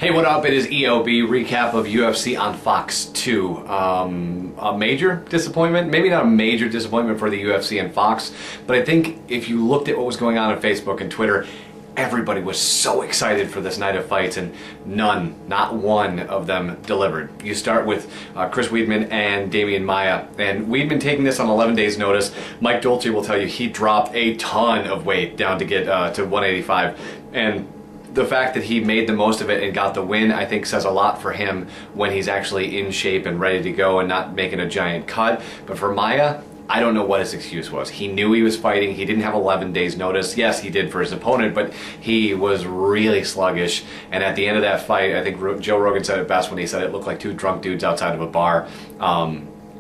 Hey, what up? It is EOB, recap of UFC on Fox 2. A major disappointment, maybe not a major disappointment for the UFC and Fox, but I think if you looked at what was going on Facebook and Twitter, everybody was so excited for this night of fights, and not one of them delivered. You start with Chris Weidman and Demian Maia, and Weidman taking this on 11 days notice. Mike Dolce will tell you he dropped a ton of weight down to get to 185, and the fact that he made the most of it and got the win, I think, says a lot for him when he's actually in shape and ready to go and not making a giant cut. But for Maia, I don't know what his excuse was. He knew he was fighting. He didn't have 11 days notice. Yes, he did for his opponent, but he was really sluggish. And at the end of that fight, I think Joe Rogan said it best when he said it looked like two drunk dudes outside of a bar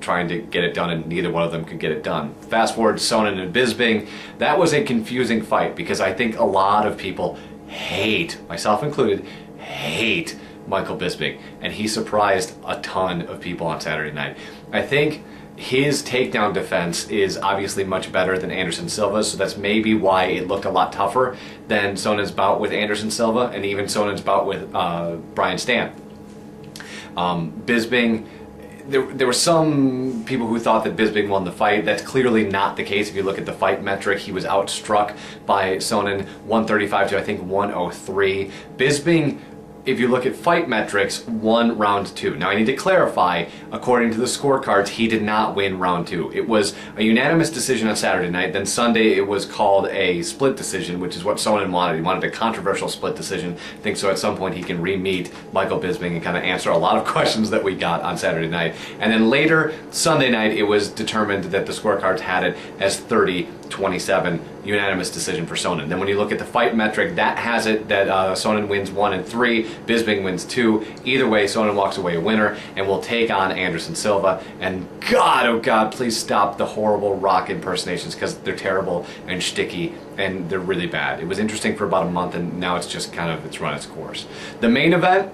trying to get it done, and neither one of them could get it done. Fast forward to Sonnen and Bisping. That was a confusing fight because I think a lot of people hate, myself included, hate Michael Bisping, and he surprised a ton of people on Saturday night. I think his takedown defense is obviously much better than Anderson Silva's, so that's maybe why it looked a lot tougher than Sonnen's bout with Anderson Silva and even Sonnen's bout with Brian Stann. Bisping, there were some people who thought that Bisping won the fight. That's clearly not the case. If you look at the fight metric, he was outstruck by Sonnen 135 to I think 103. Bisping, if you look at fight metrics, won round 2. Now I need to clarify, according to the scorecards, he did not win round 2. It was a unanimous decision on Saturday night. Then Sunday it was called a split decision, which is what Sonnen wanted. He wanted a controversial split decision. I think so at some point he can re-meet Michael Bisping and kind of answer a lot of questions that we got on Saturday night. And then later, Sunday night, it was determined that the scorecards had it as 30-27. Unanimous decision for Sonnen. Then when you look at the fight metric, that has it that Sonnen wins 1 and 3, Bisping wins 2. Either way, Sonnen walks away a winner and will take on Anderson Silva. And God, oh God, please stop the horrible Rock impersonations because they're terrible and shticky and they're really bad. It was interesting for about a month and now it's just kind of, it's run its course. The main event,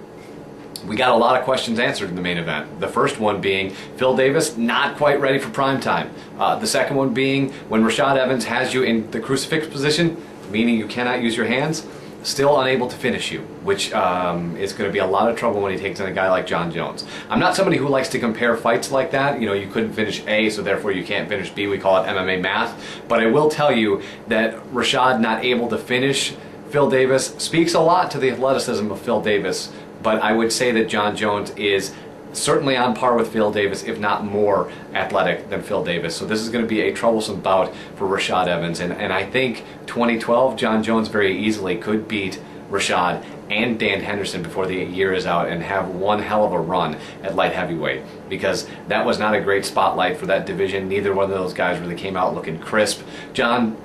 we got a lot of questions answered in the main event. The first one being Phil Davis not quite ready for prime time. The second one being when Rashad Evans has you in the crucifix position, meaning you cannot use your hands, still unable to finish you, which is going to be a lot of trouble when he takes on a guy like Jon Jones. I'm not somebody who likes to compare fights like that. You know, you couldn't finish A, so therefore you can't finish B. We call it MMA math. But I will tell you that Rashad not able to finish Phil Davis speaks a lot to the athleticism of Phil Davis. But I would say that Jon Jones is certainly on par with Phil Davis, if not more athletic than Phil Davis. So this is going to be a troublesome bout for Rashad Evans. And I think 2012, Jon Jones very easily could beat Rashad and Dan Henderson before the year is out and have one hell of a run at light heavyweight, because that was not a great spotlight for that division. Neither one of those guys really came out looking crisp. Jon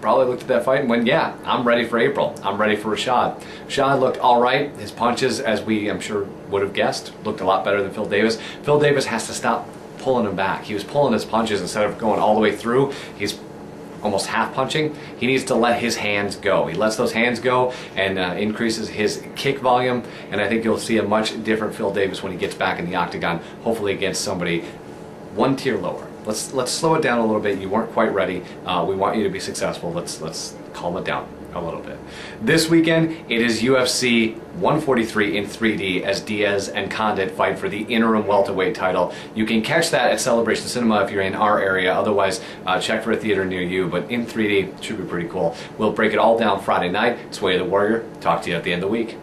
probably looked at that fight and went, yeah, I'm ready for April. I'm ready for Rashad. Rashad looked all right. His punches, as we, I'm sure, would have guessed, looked a lot better than Phil Davis. Phil Davis has to stop pulling him back. He was pulling his punches instead of going all the way through. He's almost half punching. He needs to let his hands go. He lets those hands go and increases his kick volume, and I think you'll see a much different Phil Davis when he gets back in the octagon, hopefully against somebody one tier lower. Let's slow it down a little bit. You weren't quite ready. We want you to be successful. Let's calm it down a little bit. This weekend, it is UFC 143 in 3D as Diaz and Condit fight for the interim welterweight title. You can catch that at Celebration Cinema if you're in our area. Otherwise, check for a theater near you. But in 3D, it should be pretty cool. We'll break it all down Friday night. It's Way of the Warrior. Talk to you at the end of the week.